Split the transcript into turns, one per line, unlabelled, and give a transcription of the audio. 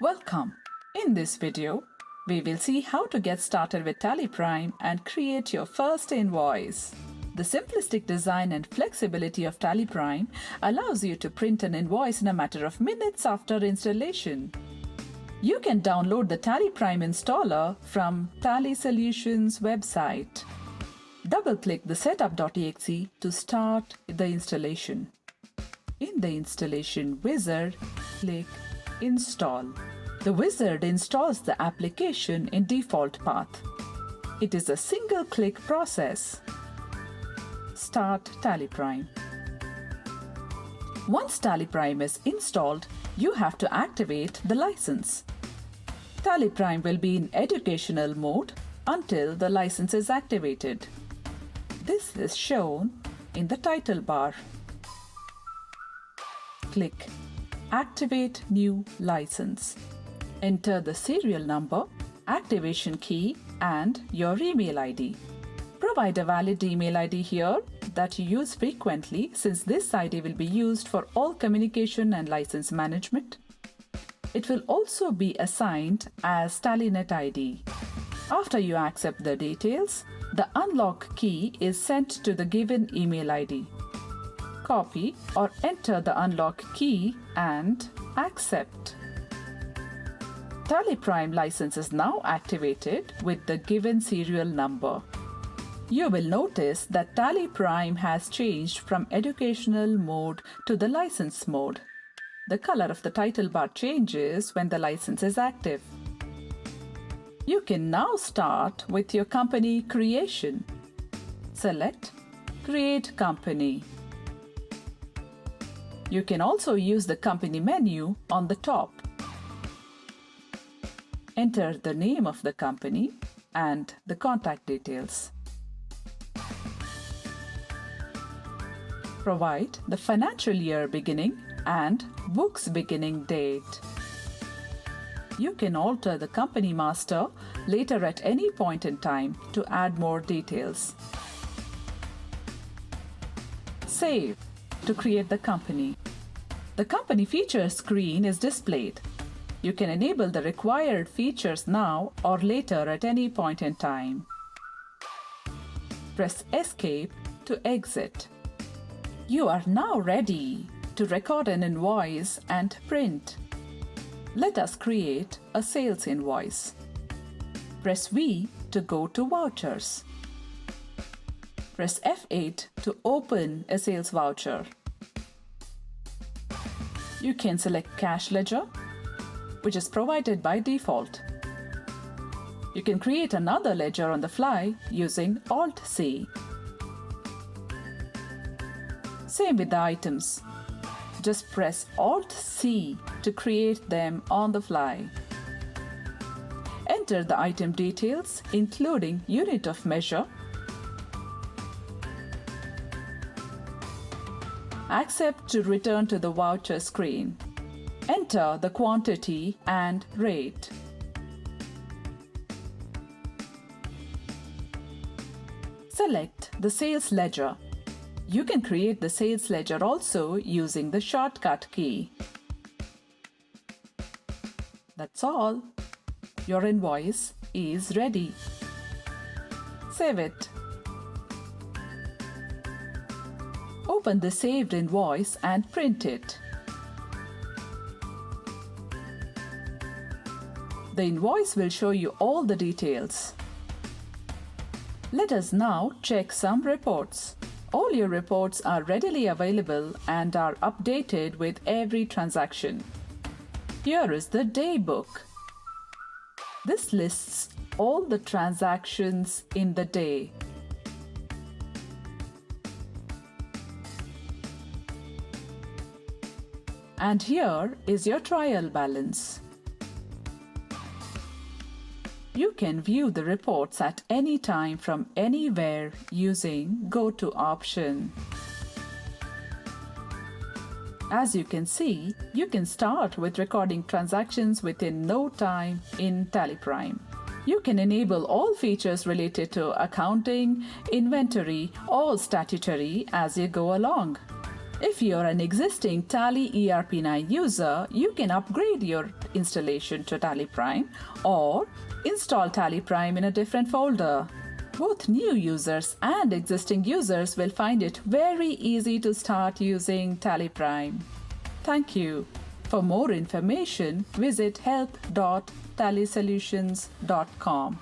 Welcome! In this video, we will see how to get started with TallyPrime and create your first invoice. The simplistic design and flexibility of TallyPrime allows you to print an invoice in a matter of minutes after installation. You can download the TallyPrime installer from Tally Solutions website. Double-click the setup.exe to start the installation. In the installation wizard, click Install. The wizard installs the application in default path. It is a single-click process. Start TallyPrime. Once TallyPrime is installed, you have to activate the license. TallyPrime will be in educational mode until the license is activated. This is shown in the title bar. Click Activate New License. Enter the serial number, activation key, and your email ID. Provide a valid email ID here that you use frequently, since this ID will be used for all communication and license management. It will also be assigned as TallyNet ID. After you accept the details, the unlock key is sent to the given email ID. Copy or enter the unlock key and accept. TallyPrime license is now activated with the given serial number. You will notice that TallyPrime has changed from educational mode to the license mode. The color of the title bar changes when the license is active. You can now start with your company creation. Select Create Company. You can also use the company menu on the top. Enter the name of the company and the contact details. Provide the financial year beginning and books beginning date. You can alter the company master later at any point in time to add more details. Save to create the company. The company features screen is displayed. You can enable the required features now or later at any point in time. Press Escape to exit. You are now ready to record an invoice and print. Let us create a sales invoice. Press V to go to vouchers. Press F8 to open a sales voucher. You can select Cash Ledger, which is provided by default. You can create another ledger on the fly using Alt-C. Same with the items. Just press Alt-C to create them on the fly. Enter the item details, including unit of measure. Accept to return to the voucher screen. Enter the quantity and rate. Select the sales ledger. You can create the sales ledger also using the shortcut key. That's all. Your invoice is ready. Save it. Open the saved invoice and print it. The invoice will show you all the details. Let us now check some reports. All your reports are readily available and are updated with every transaction. Here is the day book. This lists all the transactions in the day. And here is your trial balance. You can view the reports at any time from anywhere using Go to option. As you can see, you can start with recording transactions within no time in TallyPrime. You can enable all features related to accounting, inventory, or statutory as you go along. If you're an existing Tally ERP9 user, you can upgrade your installation to TallyPrime or install TallyPrime in a different folder. Both new users and existing users will find it very easy to start using TallyPrime. Thank you. For more information, visit help.tallysolutions.com.